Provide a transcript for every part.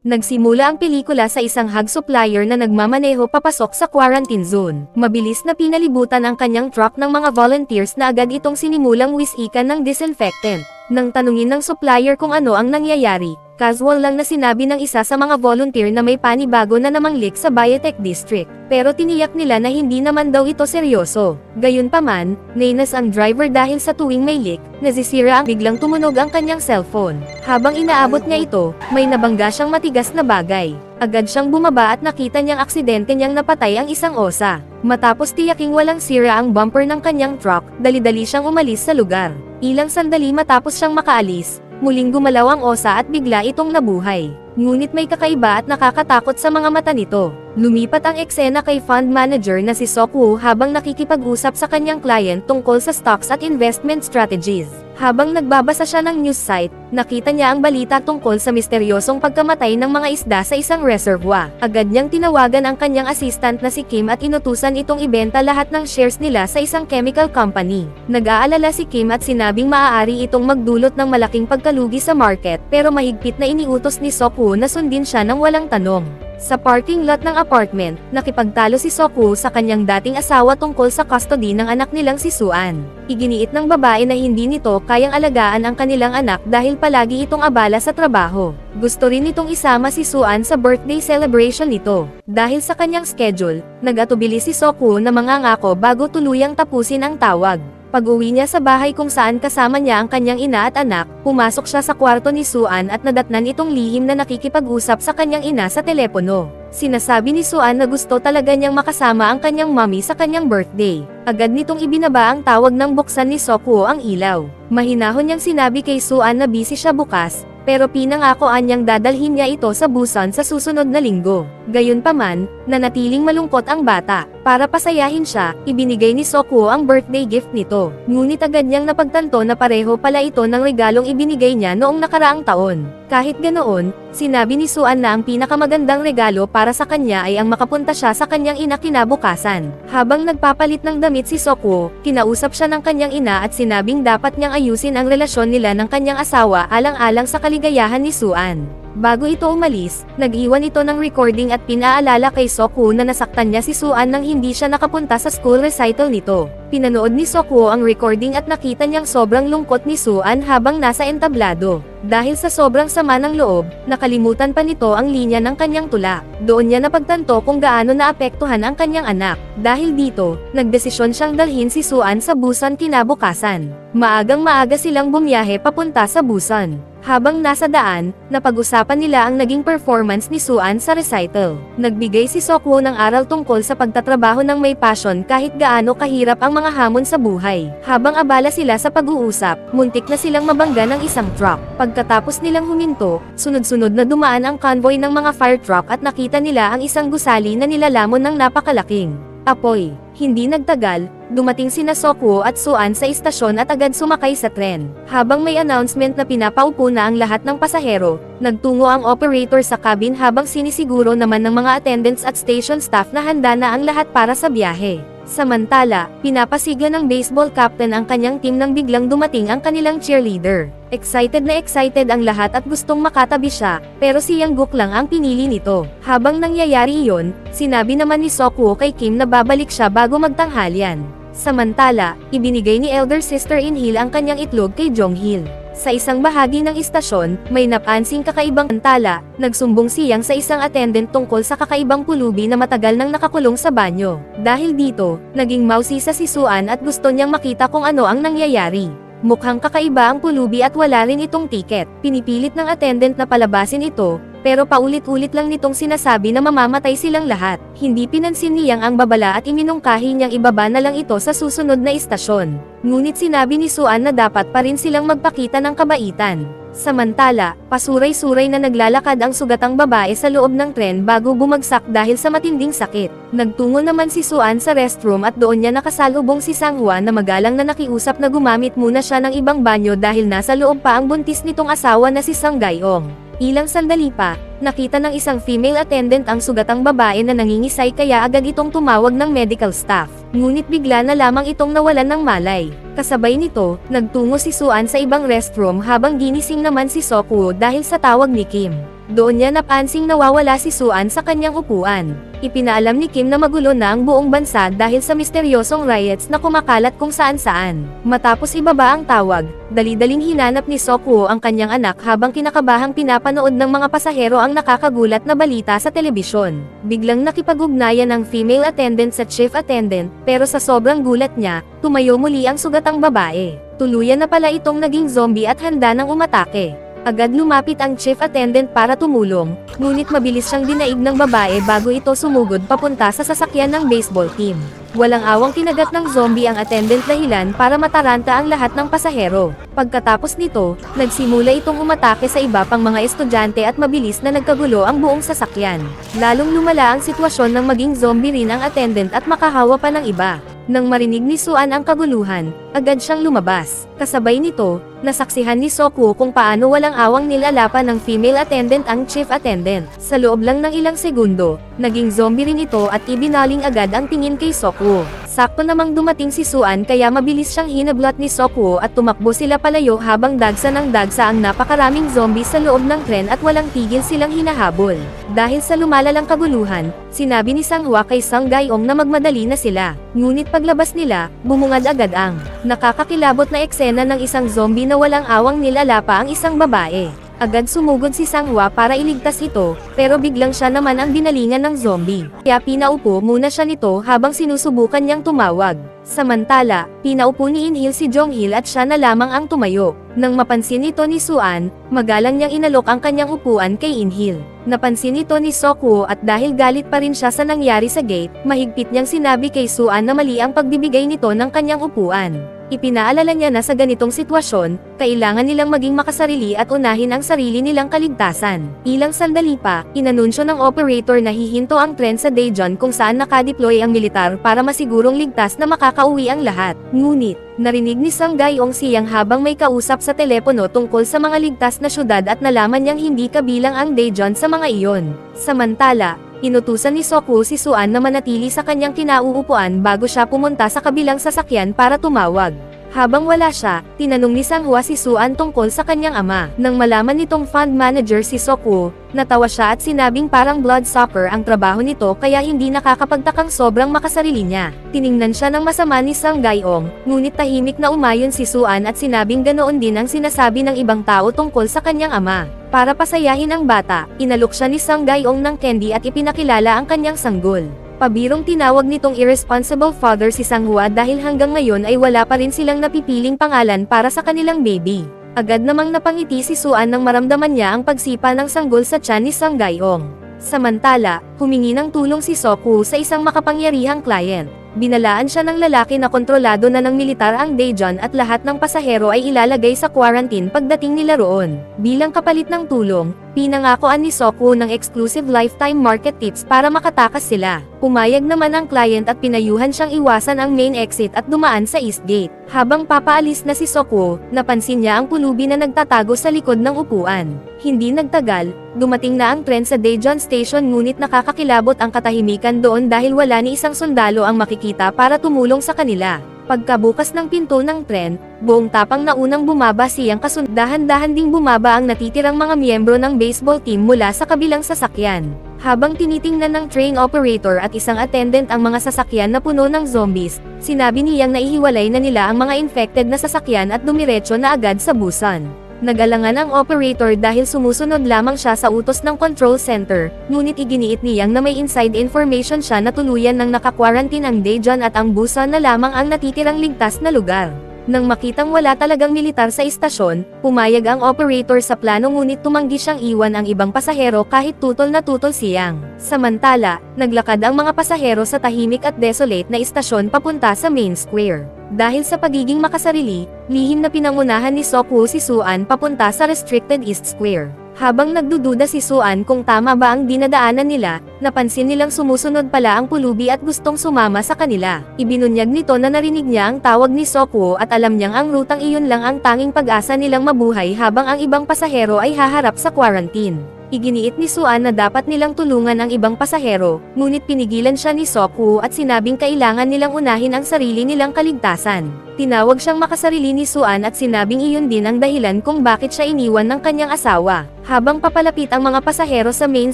Nagsimula ang pelikula sa isang hog supplier na nagmamaneho papasok sa quarantine zone. Mabilis na pinalibutan ang kanyang truck ng mga volunteers na agad itong sinimulang wisikan ng disinfectant. Nang tanungin ng supplier kung ano ang nangyayari, casual lang na sinabi ng isa sa mga volunteer na may panibago na namang leak sa Biotech District. Pero tiniyak nila na hindi naman daw ito seryoso. Gayunpaman, nainas ang driver dahil sa tuwing may leak, nasisira ang biglang tumunog ang kanyang cellphone. Habang inaabot niya ito, may nabangga siyang matigas na bagay. Agad siyang bumaba at nakita niyang aksidente niyang napatay ang isang osa. Matapos tiyaking walang sira ang bumper ng kanyang truck, dali-dali siyang umalis sa lugar. Ilang sandali matapos siyang makaalis, muling gumalaw ang osa at bigla itong nabuhay. Ngunit may kakaiba at nakakatakot sa mga mata nito. Lumipat ang eksena kay fund manager na si Sok-woo habang nakikipag-usap sa kanyang client tungkol sa stocks at investment strategies. Habang nagbabasa siya ng news site, nakita niya ang balita tungkol sa misteryosong pagkamatay ng mga isda sa isang reservoir. Agad niyang tinawagan ang kanyang assistant na si Kim at inutusan itong ibenta lahat ng shares nila sa isang chemical company. Nag-aalala si Kim at sinabing maaari itong magdulot ng malaking pagkalugi sa market, pero mahigpit na iniutos ni Sok-woo na sundin siya ng walang tanong. Sa parking lot ng apartment, nakipagtalo si Sok-woo sa kanyang dating asawa tungkol sa custody ng anak nilang si Suan. Iginiit ng babae na hindi nito kayang alagaan ang kanilang anak dahil palagi itong abala sa trabaho. Gusto rin nitong isama si Suan sa birthday celebration nito. Dahil sa kanyang schedule, nag-atubili si Sok-woo na mangangako bago tuluyang tapusin ang tawag. Pag-uwi niya sa bahay kung saan kasama niya ang kanyang ina at anak, pumasok siya sa kwarto ni Suan at nadatnan itong lihim na nakikipag-usap sa kanyang ina sa telepono. Sinasabi ni Suan na gusto talaga niyang makasama ang kanyang mommy sa kanyang birthday. Agad nitong ibinaba ang tawag nang buksan ni Sok-woo ang ilaw. Mahinahon niyang sinabi kay Suan na busy siya bukas, pero pinangakoan niyang dadalhin niya ito sa Busan sa susunod na linggo. Gayunpaman, nanatiling malungkot ang bata. Para pasayahin siya, ibinigay ni Sok-woo ang birthday gift nito. Ngunit agad niyang napagtanto na pareho pala ito ng regalong ibinigay niya noong nakaraang taon. Kahit ganoon, sinabi ni Suan na ang pinakamagandang regalo para sa kanya ay ang makapunta siya sa kanyang ina kinabukasan. Habang nagpapalit ng damit si Sok-woo, kinausap siya ng kanyang ina at sinabing dapat niyang ayusin ang relasyon nila ng kanyang asawa alang-alang sa kaligayahan ni Suan. Bago ito umalis, nag-iwan ito ng recording at pinaalala kay Sok-woo na nasaktan niya si Suan nang hindi siya nakapunta sa school recital nito. Pinanood ni Sok-woo ang recording at nakita niyang sobrang lungkot ni Suan habang nasa entablado. Dahil sa sobrang sama ng loob, nakalimutan pa nito ang linya ng kanyang tula. Doon niya napagtanto kung gaano naapektuhan ang kanyang anak. Dahil dito, nagdesisyon siyang dalhin si Suan sa Busan kinabukasan. Maagang-maaga silang bumiyahe papunta sa Busan. Habang nasa daan, napag-usapan nila ang naging performance ni Suan sa recital. Nagbigay si Sok-woo ng aral tungkol sa pagtatrabaho ng may passion kahit gaano kahirap ang mga hamon sa buhay. Habang abala sila sa pag-uusap, muntik na silang mabangga ng isang truck. Pagkatapos nilang huminto, sunod-sunod na dumaan ang convoy ng mga fire truck at nakita nila ang isang gusali na nilalamon ng napakalaking apoy. Hindi nagtagal, dumating sina Sok-woo at Suan sa istasyon at agad sumakay sa tren. Habang may announcement na pinapaupo na ang lahat ng pasahero, nagtungo ang operator sa cabin habang sinisiguro naman ng mga attendants at station staff na handa na ang lahat para sa biyahe. Samantala, pinapasigla ng baseball captain ang kanyang team nang biglang dumating ang kanilang cheerleader. Excited na excited ang lahat at gustong makatabi siya, pero si Yang-guk lang ang pinili nito. Habang nangyayari iyon, sinabi naman ni Sok-woo kay Kim na babalik siya bago magtanghalian. Samantala, ibinigay ni elder sister In-hil ang kanyang itlog kay Jong-hil. Sa isang bahagi ng istasyon, may napansing kakaibang tala, nagsumbong si Yang sa isang attendant tungkol sa kakaibang pulubi na matagal nang nakakulong sa banyo. Dahil dito, naging mausisa si Suan at gusto niyang makita kung ano ang nangyayari. Mukhang kakaiba ang pulubi at wala rin itong tiket. Pinipilit ng attendant na palabasin ito, pero paulit-ulit lang nitong sinasabi na mamamatay silang lahat. Hindi pinansin ni Yang ang babala at iminungkahi niyang ibaba na lang ito sa susunod na istasyon. Ngunit sinabi ni Suan na dapat pa rin silang magpakita ng kabaitan. Samantala, pasuray-suray na naglalakad ang sugatang babae sa loob ng tren bago bumagsak dahil sa matinding sakit. Nagtungo naman si Suan sa restroom at doon niya nakasalubong si Sang-hwa na magalang na nakiusap na gumamit muna siya ng ibang banyo dahil nasa loob pa ang buntis nitong asawa na si Sang Gaeong. Ilang sandali pa, nakita ng isang female attendant ang sugatang babae na nangingisay kaya agad itong tumawag ng medical staff. Ngunit bigla na lamang itong nawalan ng malay. Kasabay nito, nagtungo si Suan sa ibang restroom habang ginising naman si Sok-woo dahil sa tawag ni Kim. Doon niya napansing nawawala si Suan sa kanyang upuan. Ipinaalam ni Kim na magulo na ang buong bansa dahil sa misteryosong riots na kumakalat kung saan-saan. Matapos ibaba ang tawag, dali-daling hinanap ni Sok-woo ang kanyang anak habang kinakabahang pinapanood ng mga pasahero ang nakakagulat na balita sa telebisyon. Biglang nakipag-ugnayan ang female attendant sa chief attendant, pero sa sobrang gulat niya, tumayo muli ang sugatang babae. Tuluyan na pala itong naging zombie at handa nang umatake. Agad lumapit ang chief attendant para tumulong, ngunit mabilis siyang dinaig ng babae bago ito sumugod papunta sa sasakyan ng baseball team. Walang awang kinagat ng zombie ang attendant dahilan para mataranta ang lahat ng pasahero. Pagkatapos nito, nagsimula itong umatake sa iba pang mga estudyante at mabilis na nagkagulo ang buong sasakyan. Lalong lumala ang sitwasyon ng maging zombie rin ang attendant at makahawa pa ng iba. Nang marinig ni Suan ang kaguluhan, agad siyang lumabas. Kasabay nito, nasaksihan ni Sok-woo kung paano walang awang nilalapan ng female attendant ang chief attendant. Sa loob lang ng ilang segundo, naging zombie rin ito at ibinaling agad ang tingin kay Sok-woo. Sakto namang dumating si Suan kaya mabilis siyang hinablot ni Sok-woo at tumakbo sila palayo habang dagsa ng dagsa ang napakaraming zombie sa loob ng tren at walang tigil silang hinahabol. Dahil sa lumalalang kaguluhan, sinabi ni Sang-hwa kay Sang Gae-ong na magmadali na sila. Ngunit paglabas nila, bumungad agad ang nakakakilabot na eksena ng isang zombie na walang awang nilalapa ang isang babae. Agad sumugod si Sang-hwa para iligtas ito, pero biglang siya naman ang binalingan ng zombie. Kaya pinaupo muna siya nito habang sinusubukan niyang tumawag. Samantala, pinaupo ni In-hil si Jong-hil at siya na lamang ang tumayo. Nang mapansin ito ni Suan, magalang niyang inalok ang kanyang upuan kay In-hil. Napansin ito ni Sok-woo at dahil galit pa rin siya sa nangyari sa gate, mahigpit niyang sinabi kay Suan na mali ang pagbibigay nito ng kanyang upuan. Ipinaalala niya na sa ganitong sitwasyon, kailangan nilang maging makasarili at unahin ang sarili nilang kaligtasan. Ilang sandali pa, inanunsyo ng operator na hihinto ang tren sa Daejeon kung saan nakadeploy ang militar para masigurong ligtas na makakauwi ang lahat. Ngunit, narinig ni Sang Gae-ong siyang habang may kausap sa telepono tungkol sa mga ligtas na syudad at nalaman niyang hindi kabilang ang Daejeon sa mga iyon. Samantala, inutusan ni Sok-woo si Suan na manatili sa kanyang kinauupuan bago siya pumunta sa kabilang sasakyan para tumawag. Habang wala siya, tinanong ni Sang-hwa si Suan tungkol sa kanyang ama. Nang malaman nitong fund manager si Sok-woo, natawa siya at sinabing parang bloodsucker ang trabaho nito kaya hindi nakakapagtakang sobrang makasarili niya. Tiningnan siya ng masama ni Sang Gae-ong, ngunit tahimik na umayon si Suan at sinabing ganoon din ang sinasabi ng ibang tao tungkol sa kanyang ama. Para pasayahin ang bata, inalok siya ni Sang Gae-ong ng candy at ipinakilala ang kanyang sanggol. Pabirong tinawag nitong irresponsible father si Sang-hwa dahil hanggang ngayon ay wala pa rin silang napipiling pangalan para sa kanilang baby. Agad namang napangiti si Suan nang maramdaman niya ang pagsipa ng sanggol sa tiyan ni Sang Gae-ong. Samantala, humingi ng tulong si Sok-woo sa isang makapangyarihang client. Binalaan siya ng lalaki na kontrolado na ng militar ang Daejeon at lahat ng pasahero ay ilalagay sa quarantine pagdating nila roon. Bilang kapalit ng tulong, pinangakoan ni Sok-woo ng exclusive lifetime market tips para makatakas sila. Pumayag naman ang client at pinayuhan siyang iwasan ang main exit at dumaan sa East Gate. Habang papaalis na si Sok-woo, napansin niya ang pulubi na nagtatago sa likod ng upuan. Hindi nagtagal, dumating na ang tren sa Daejeon Station ngunit nakakakilabot ang katahimikan doon dahil wala ni isang sundalo ang makikita para tumulong sa kanila. Pagkabukas ng pinto ng tren, buong tapang na unang bumaba siyang dahan-dahan ding bumaba ang natitirang mga miyembro ng baseball team mula sa kabilang sasakyan. Habang tinitingnan ng train operator at isang attendant ang mga sasakyan na puno ng zombies, sinabi niyang naihiwalay na nila ang mga infected na sasakyan at dumiretso na agad sa busan. Nag-alangan ang operator dahil sumusunod lamang siya sa utos ng control center, ngunit iginiit niyang na may inside information siya na tuluyan ng naka-quarantine ang Daejeon at ang Busan na lamang ang natitirang ligtas na lugar. Nang makitang wala talagang militar sa istasyon, pumayag ang operator sa plano ngunit tumanggi siyang iwan ang ibang pasahero kahit tutol na tutol siyang. Samantala, naglakad ang mga pasahero sa tahimik at desolate na istasyon papunta sa main square. Dahil sa pagiging makasarili, lihim na pinangunahan ni Sok-woo si Suan papunta sa restricted East Square. Habang nagdududa si Suan kung tama ba ang dinadaanan nila, napansin nilang sumusunod pala ang pulubi at gustong sumama sa kanila. Ibinunyag nito na narinig niya ang tawag ni Sok-woo at alam niyang ang rutang iyon lang ang tanging pag-asa nilang mabuhay habang ang ibang pasahero ay haharap sa quarantine. Iginiit ni Suan na dapat nilang tulungan ang ibang pasahero, ngunit pinigilan siya ni Sok-woo at sinabing kailangan nilang unahin ang sarili nilang kaligtasan. Tinawag siyang makasarili ni Suan at sinabing iyon din ang dahilan kung bakit siya iniwan ng kanyang asawa. Habang papalapit ang mga pasahero sa main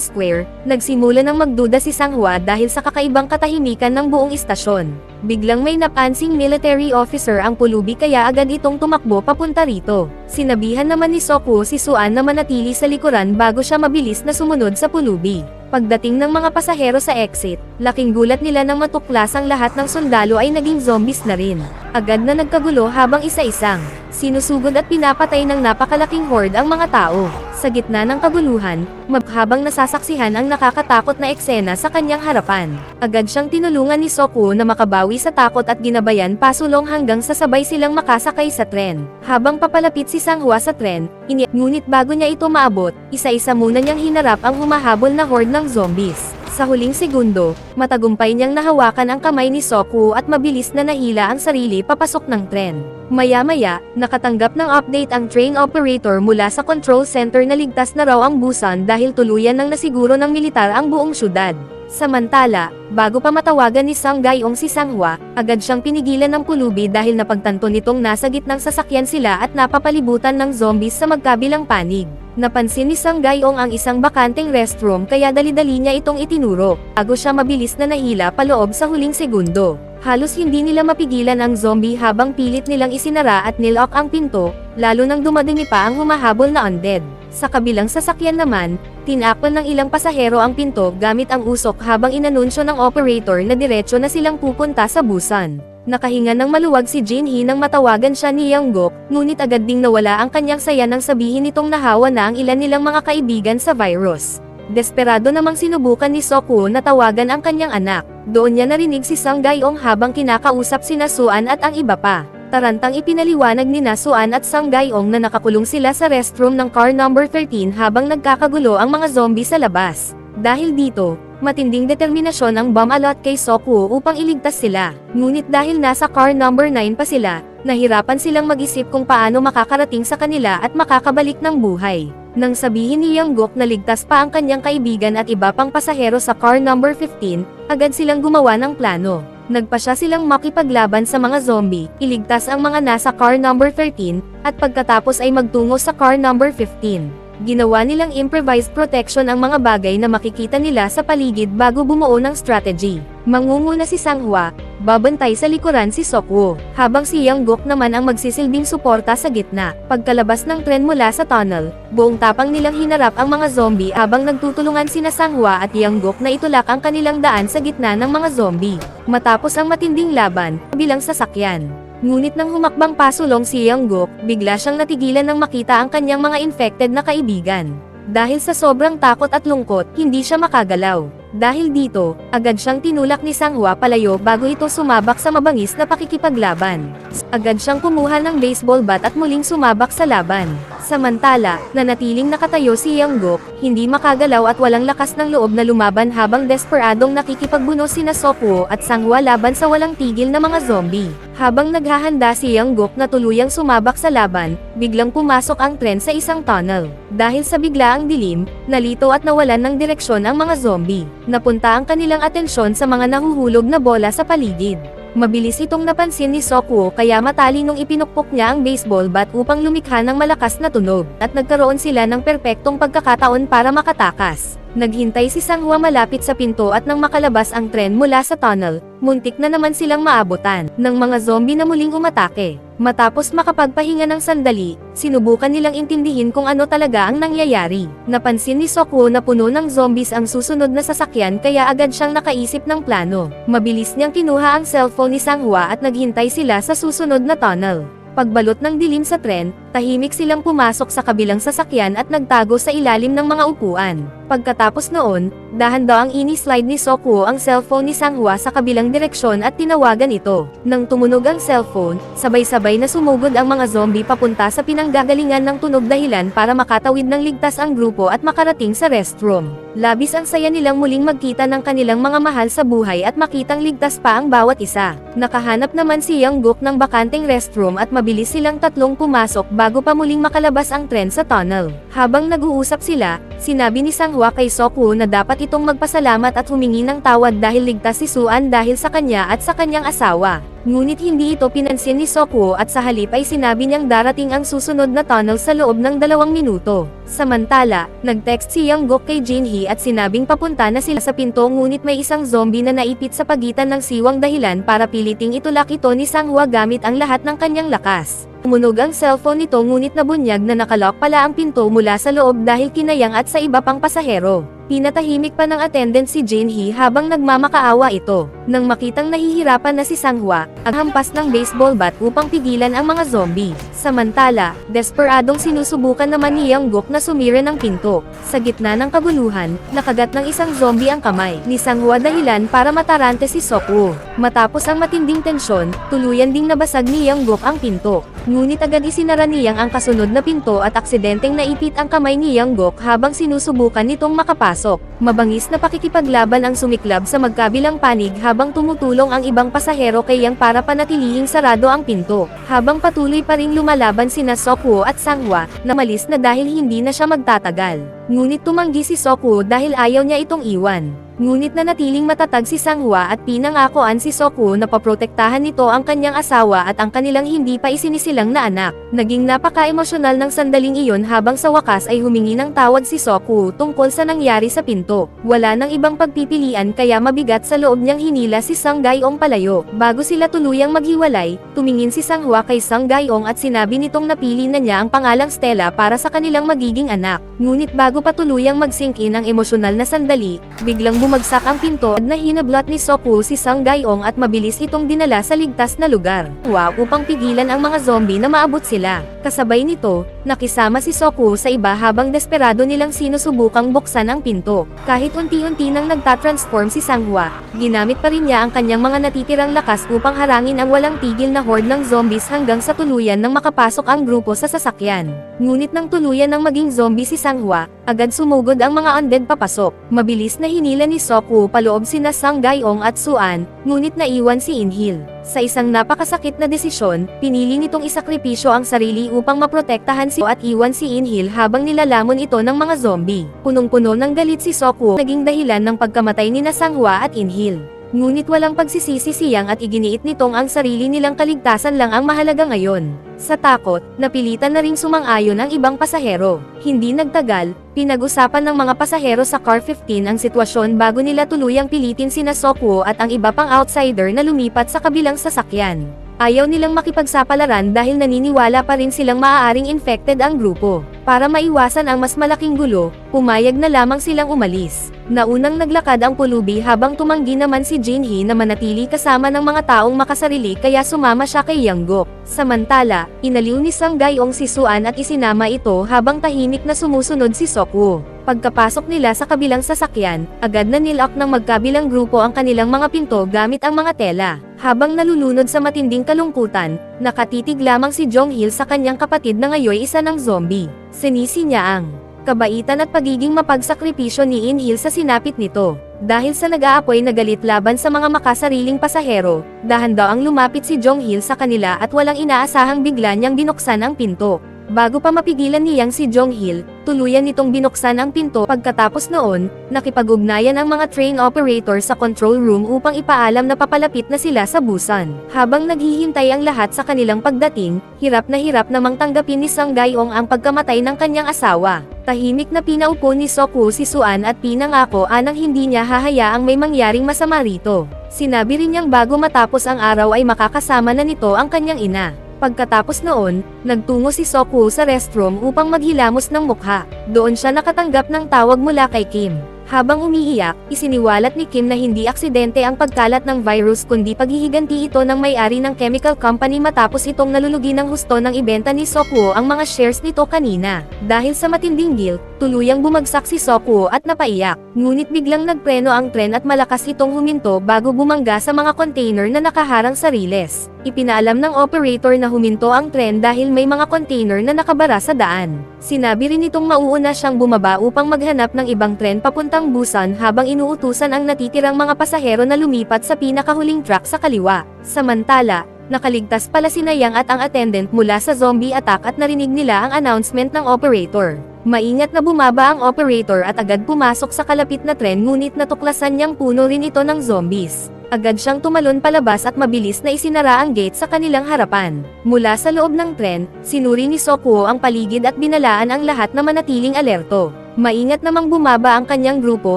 square, nagsimula ng magduda si Sanghua dahil sa kakaibang katahimikan ng buong istasyon. Biglang may napansing military officer ang pulubi kaya agad itong tumakbo papunta rito. Sinabihan naman ni Sokuo si Suan na manatili sa likuran bago siya mabilis na sumunod sa pulubi. Pagdating ng mga pasahero sa exit, laking gulat nila nang matuklas ang lahat ng sundalo ay naging zombies na rin. Agad na nagkagulo habang isa-isang sinusugod at pinapatay ng napakalaking horde ang mga tao. Sa gitna ng kaguluhan, habang nasasaksihan ang nakakatakot na eksena sa kanyang harapan. Agad siyang tinulungan ni Sokuo na makabawi sa takot at ginabayan pasulong hanggang sa sabay silang makasakay sa tren. Habang papalapit si Sanghua sa tren, ngunit bago niya ito maabot, isa-isa muna niyang hinarap ang humahabol na horde ng zombies. Sa huling segundo, matagumpay niyang nahawakan ang kamay ni Sokuo at mabilis na nahila ang sarili papasok ng tren. Maya-maya, nakatanggap ng update ang train operator mula sa control center na ligtas na raw ang Busan dahil tuluyan ng nasiguro ng militar ang buong syudad. Samantala, bago pa matawagan ni Sang Gayong si Sanghua, agad siyang pinigilan ng pulubi dahil napagtanto nitong nasa gitnang sasakyan sila at napapalibutan ng zombies sa magkabilang panig. Napansin ni Sang Gayong ang isang bakanteng restroom kaya dali-dali niya itong itinuro, bago siya mabilis na nahila paloob sa huling segundo. Halos hindi nila mapigilan ang zombie habang pilit nilang isinara at nilock ang pinto, lalo nang dumadami pa ang humahabol na undead. Sa kabilang sasakyan naman, tinakpan ng ilang pasahero ang pinto gamit ang usok habang inanunsyo ng operator na diretso na silang pupunta sa Busan. Nakahinga ng maluwag si Jinhee nang matawagan siya ni Yanggok, ngunit agad ding nawala ang kanyang saya nang sabihin nitong nahawa na ang ilan nilang mga kaibigan sa virus. Desperado namang sinubukan ni Sokuo na tawagan ang kanyang anak. Doon niya narinig si Sang Gayong habang kinakausap sina Suan at ang iba pa. Tarantang ipinaliwanag ni Suan at Sang Gayong na nakakulong sila sa restroom ng car number 13 habang nagkakagulo ang mga zombie sa labas. Dahil dito, matinding determinasyon ang bomb alot kay Sokuo upang iligtas sila. Ngunit dahil nasa car number 9 pa sila, nahirapan silang mag-isip kung paano makakarating sa kanila at makakabalik ng buhay. Nang sabihin ni Yanggok na ligtas pa ang kanyang kaibigan at iba pang pasahero sa car number 15, agad silang gumawa ng plano. Nagpasya silang makipaglaban sa mga zombie, iligtas ang mga nasa car number 13, at pagkatapos ay magtungo sa car number 15. Ginawa nilang improvised protection ang mga bagay na makikita nila sa paligid bago bumuo ng strategy. Mangunguna si Sanghua, babantay sa likuran si Sokuo, habang si Yanggok naman ang magsisilbing suporta sa gitna. Pagkalabas ng tren mula sa tunnel, buong tapang nilang hinarap ang mga zombie habang nagtutulungan sina Sanghua at Yanggok na itulak ang kanilang daan sa gitna ng mga zombie. Matapos ang matinding laban, bilang sasakyan. Ngunit nang humakbang pasulong si Yanggok, bigla siyang natigilan nang makita ang kanyang mga infected na kaibigan. Dahil sa sobrang takot at lungkot, hindi siya makagalaw. Dahil dito, agad siyang tinulak ni Sanghua palayo bago ito sumabak sa mabangis na pakikipaglaban. Agad siyang kumuha ng baseball bat at muling sumabak sa laban. Samantala, nanatiling nakatayo si Yanggok, hindi makagalaw at walang lakas ng loob na lumaban habang desperadong nakikipagbuno sina Sokuo at Sanghua laban sa walang tigil na mga zombie. Habang naghahanda si Yanggok na tuluyang sumabak sa laban, biglang pumasok ang tren sa isang tunnel. Dahil sa biglaang dilim, nalito at nawalan ng direksyon ang mga zombie. Napunta ang kanilang atensyon sa mga nahuhulog na bola sa paligid. Mabilis itong napansin ni Sokuo kaya matalinong ipinukpok niya ang baseball bat upang lumikha ng malakas na tunog, at nagkaroon sila ng perpektong pagkakataon para makatakas. Naghintay si Sanghua malapit sa pinto at nang makalabas ang tren mula sa tunnel, muntik na naman silang maabutan ng mga zombie na muling umatake. Matapos makapagpahinga ng sandali, sinubukan nilang intindihin kung ano talaga ang nangyayari. Napansin ni Sokuo na puno ng zombies ang susunod na sasakyan kaya agad siyang nakaisip ng plano. Mabilis niyang kinuha ang cellphone ni Sanghua at naghintay sila sa susunod na tunnel. Pagbalot ng dilim sa tren, tahimik silang pumasok sa kabilang sasakyan at nagtago sa ilalim ng mga upuan. Pagkatapos noon, dahan-dahang ini-slide ni Sokuo ang cellphone ni Sanghua sa kabilang direksyon at tinawagan ito. Nang tumunog ang cellphone, sabay-sabay na sumugod ang mga zombie papunta sa pinanggagalingan ng tunog dahilan para makatawid ng ligtas ang grupo at makarating sa restroom. Labis ang saya nilang muling magkita ng kanilang mga mahal sa buhay at makitang ligtas pa ang bawat isa. Nakahanap naman si Yanggok ng bakanteng restroom at mabilis silang tatlong pumasok bago pa muling makalabas ang tren sa tunnel. Habang nag-uusap sila, sinabi ni Sang-hwa kay Sok-woo na dapat itong magpasalamat at humingi ng tawad dahil ligtas si Suan dahil sa kanya at sa kanyang asawa. Ngunit hindi ito pinansin ni Sok-woo at sa halip ay sinabi niyang darating ang susunod na tunnel sa loob ng 2 minuto. Samantala, nag-text si Young-guk kay Jin-hee at sinabing papunta na sila sa pinto ngunit may isang zombie na naipit sa pagitan ng siwang dahilan para piliting itulak ito ni Sang-hwa gamit ang lahat ng kanyang lakas. Tumunog ang cellphone nito ngunit nabunyag na nakalock pala ang pinto mula sa loob dahil kinayang at sa iba pang pasahero. Pinatahimik pa ng attendant si Jin-hee habang nagmamakaawa ito. Nang makitang nahihirapan na si Sang-hwa, ang hampas ng baseball bat upang pigilan ang mga zombie. Samantala, desperadong sinusubukan naman ni Young-guk na sumira ng pinto. Sa gitna ng kabuluhan, nakagat ng isang zombie ang kamay ni Sang-hwa dahilan para matarante si Sok-woo. Matapos ang matinding tensyon, tuluyan ding nabasag ni Young-guk ang pinto. Ngunit agad isinara niyang ang kasunod na pinto at aksidenteng naipit ang kamay ni Young-guk habang sinusubukan nitong makapasok. Mabangis na pakikipaglaban ang sumiklab sa magkabilang panig habang tumutulong ang ibang pasahero kay Yang para panatilihing sarado ang pinto. Habang patuloy pa ring lumalaban sina Sok-woo at Sang-hwa, namalis na dahil hindi na siya magtatagal. Ngunit tumanggi si Sok-woo dahil ayaw niya itong iwan. Ngunit nanatiling matatag si Sang-hwa at pinangakoan si Sok-woo na paprotektahan nito ang kanyang asawa at ang kanilang hindi pa isinisilang na anak. Naging napaka-emosyonal ng sandaling iyon habang sa wakas ay humingi ng tawad si Sok-woo tungkol sa nangyari sa pinto. Wala nang ibang pagpipilian kaya mabigat sa loob niyang hinila si Sang Gae-ong palayo. Bago sila tuluyang maghiwalay, tumingin si Sang-hwa kay Sang Gae-ong at sinabi nitong napili na niya ang pangalang Stella para sa kanilang magiging anak. Ngunit bago pa tuluyang mag-sink in ang emosyonal na sandali, biglang bumagsak ang pinto at hinablot ni Sok-woo si Sang Gae-ong at mabilis itong dinala sa ligtas na lugar. Upang pigilan ang mga zombie na maabot sila. Kasabay nito, nakisama si Sok-woo sa iba habang desperado nilang sinusubukang buksan ang pinto. Kahit unti-unti nang nagtatransform si Sang-hwa, ginamit pa rin niya ang kanyang mga natitirang lakas upang harangin ang walang tigil na horde ng zombies hanggang sa tuluyan nang makapasok ang grupo sa sasakyan. Ngunit nang tuluyan nang maging zombie si Sang-hwa, agad sumugod ang mga undead papasok. Mabilis na hinila ni Sok-woo paloob sina Sang Gae-ong at Suan, ngunit naiwan si In-hil. Sa isang napakasakit na desisyon, pinili nitong isakripisyo ang sarili upang maprotektahan si at iwan si In-hil habang nilalamon ito ng mga zombie. Punong-puno ng galit si Sok-woo naging dahilan ng pagkamatay ni Sang-hwa at In-hil. Ngunit walang pagsisisi si Yang at iginiit nitong ang sarili nilang kaligtasan lang ang mahalaga ngayon. Sa takot, napilitan na ring sumang-ayon ang ibang pasahero. Hindi nagtagal, pinag-usapan ng mga pasahero sa Car 15 ang sitwasyon bago nila tuluyang pilitin sina Sok-woo at ang iba pang outsider na lumipat sa kabilang sasakyan. Ayaw nilang makipagsapalaran dahil naniniwala pa rin silang maaaring infected ang grupo. Para maiwasan ang mas malaking gulo, pumayag na lamang silang umalis. Naunang naglakad ang pulubi habang tumanggi naman si Jin-hee na manatili kasama ng mga taong makasarili kaya sumama siya kay Young-guk. Samantala, inaliw ni Sang Gae-ong si Suan at isinama ito habang tahimik na sumusunod si Sok-woo. Pagkapasok nila sa kabilang sasakyan, agad na nilock ng magkabilang grupo ang kanilang mga pinto gamit ang mga tela. Habang nalulunod sa matinding kalungkutan, nakatitig lamang si Jong-hil sa kanyang kapatid na ngayoy isa ng zombie. Sinisi niya ang kabaitan at pagiging mapagsakripisyo ni In-hil sa sinapit nito. Dahil sa nag-aapoy na galit laban sa mga makasariling pasahero, dahan daw ang lumapit si Jong-hil sa kanila at walang inaasahang bigla niyang binuksan ang pinto. Bago pa mapigilan ni Yang si Jong-hil, tuluyan nitong binuksan ang pinto. Pagkatapos noon, nakipag-ugnayan ang mga train operator sa control room upang ipaalam na papalapit na sila sa Busan. Habang naghihintay ang lahat sa kanilang pagdating, hirap namang tanggapin ni Sang Gae-ong ang pagkamatay ng kanyang asawa. Tahimik na pinaupo ni Sok-woo si Suan at pinangako anang hindi niya hahayaang may mangyaring masama rito. Sinabi rin niyang bago matapos ang araw ay makakasama na nito ang kanyang ina. Pagkatapos noon, nagtungo si Sok-woo sa restroom upang maghilamos ng mukha. Doon siya nakatanggap ng tawag mula kay Kim. Habang umiiyak, isiniwalat ni Kim na hindi aksidente ang pagkalat ng virus kundi paghihiganti ito ng may-ari ng chemical company matapos itong nalulugi ng husto ng ibenta ni Sok-woo ang mga shares nito kanina. Dahil sa matinding guilt, tuluyang bumagsak si Sok-woo at napaiyak. Ngunit biglang nagpreno ang tren at malakas itong huminto bago bumangga sa mga container na nakaharang sa riles. Ipinaalam ng operator na huminto ang tren dahil may mga container na nakabara sa daan. Sinabi rin itong mauuna siyang bumaba upang maghanap ng ibang tren papuntang Busan habang inuutusan ang natitirang mga pasahero na lumipat sa pinakahuling track sa kaliwa. Samantala, Nakaligtas pala si Yang at ang attendant mula sa zombie attack at narinig nila ang announcement ng operator. Maingat na bumaba ang operator at agad pumasok sa kalapit na tren ngunit natuklasan niyang puno rin ito ng zombies. Agad siyang tumalon palabas at mabilis na isinara ang gate sa kanilang harapan. Mula sa loob ng tren, sinuri ni Sokuo ang paligid at binalaan ang lahat na manatiling alerto. Maingat namang bumaba ang kanyang grupo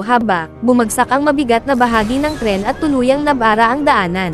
haba, bumagsak ang mabigat na bahagi ng tren at tuluyang nabara ang daanan.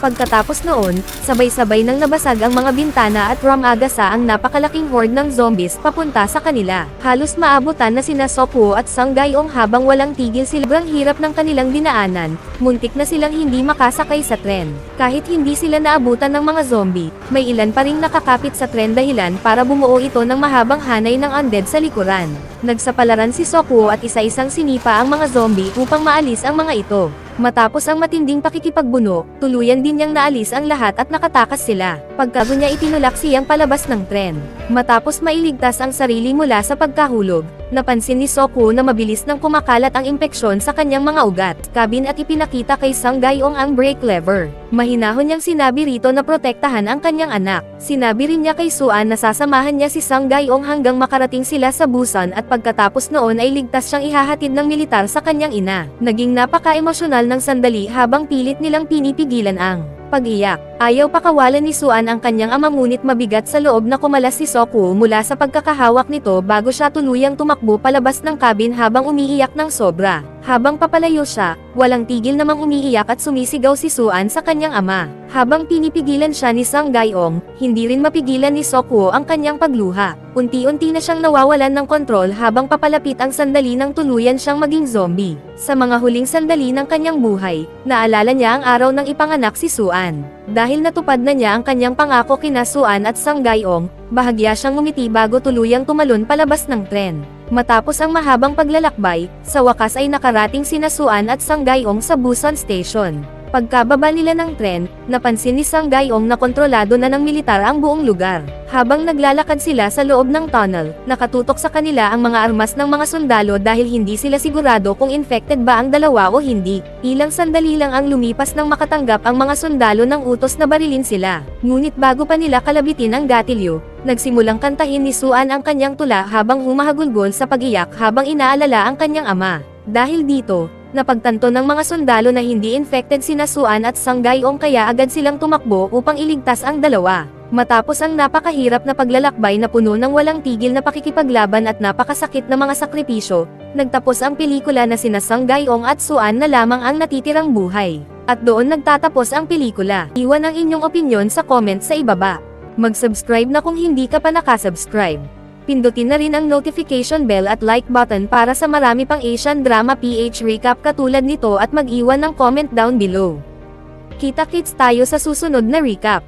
Pagkatapos noon, sabay-sabay nang nabasag ang mga bintana at rumagasa ang napakalaking horde ng zombies papunta sa kanila. Halos maabutan na sina Sokuo at Sanggayong habang walang tigil sobrang hirap ng kanilang dinaanan, muntik na silang hindi makasakay sa tren. Kahit hindi sila naabutan ng mga zombie, may ilan pa ring nakakapit sa tren dahilan para bumuo ito ng mahabang hanay ng undead sa likuran. Nagsapalaran si Sokuo at isa-isang sinipa ang mga zombie upang maalis ang mga ito. Matapos ang matinding pakikipagbuno, tuluyan din niyang naalis ang lahat at nakatakas sila. Pagkago niya itinulak siyang palabas ng tren. Matapos mailigtas ang sarili mula sa pagkahulog, napansin ni Sokuo na mabilis nang kumakalat ang impeksyon sa kanyang mga ugat. Kabin at ipinakita kay Sanggayong ang brake lever. Mahinahon niyang sinabi rito na protektahan ang kanyang anak. Sinabi rin niya kay Suan na sasamahan niya si Sanggayong hanggang makarating sila sa Busan at pagkatapos noon ay ligtas siyang ihahatid ng militar sa kanyang ina. Naging napaka-emosyonal ng sandali habang pilit nilang pinipigilan ang pag-iyak. Ayaw pakawalan ni Suan ang kanyang ama ngunit mabigat sa loob na kumalas si Sokuo mula sa pagkakahawak nito bago siya tuluyang tumakbo palabas ng cabin habang umiiyak ng sobra. Habang papalayo siya, walang tigil namang umiiyak at sumisigaw si Suan sa kanyang ama. Habang pinipigilan siya ni Sanggayong, hindi rin mapigilan ni Sokuo ang kanyang pagluha. Unti-unti na siyang nawawalan ng kontrol habang papalapit ang sandali ng tuluyan siyang maging zombie. Sa mga huling sandali ng kanyang buhay, naalala niya ang araw ng ipanganak si Suan. Dahil natupad na niya ang kanyang pangako kina Suan at Sanggayong, bahagya siyang ngumiti bago tuluyang tumalon palabas ng tren. Matapos ang mahabang paglalakbay, sa wakas ay nakarating sina Suan at Sanggayong sa Busan Station. Pagkababa nila ng tren, napansin ni Sanggayong na kontrolado na ng militar ang buong lugar. Habang naglalakad sila sa loob ng tunnel, nakatutok sa kanila ang mga armas ng mga sundalo dahil hindi sila sigurado kung infected ba ang dalawa o hindi. Ilang sandali lang ang lumipas nang makatanggap ang mga sundalo ng utos na barilin sila. Ngunit bago pa nila kalabitin ang gatilyo, nagsimulang kantahin ni Suan ang kanyang tula habang humahagulgol sa pag-iyak habang inaalala ang kanyang ama. Dahil dito, napagtanto ng mga sundalo na hindi infected sina Suan at Sanggayong kaya agad silang tumakbo upang iligtas ang dalawa. Matapos ang napakahirap na paglalakbay na puno ng walang tigil na pakikipaglaban at napakasakit na mga sakripisyo, nagtapos ang pelikula na sina Sanggayong at Suan na lamang ang natitirang buhay. At doon nagtatapos ang pelikula. Iwan ang inyong opinyon sa comment sa ibaba. Mag-subscribe na kung hindi ka pa nakasubscribe. Pindutin na rin ang notification bell at like button para sa marami pang Asian Drama PH recap katulad nito at mag-iwan ng comment down below. Kita-kits tayo sa susunod na recap.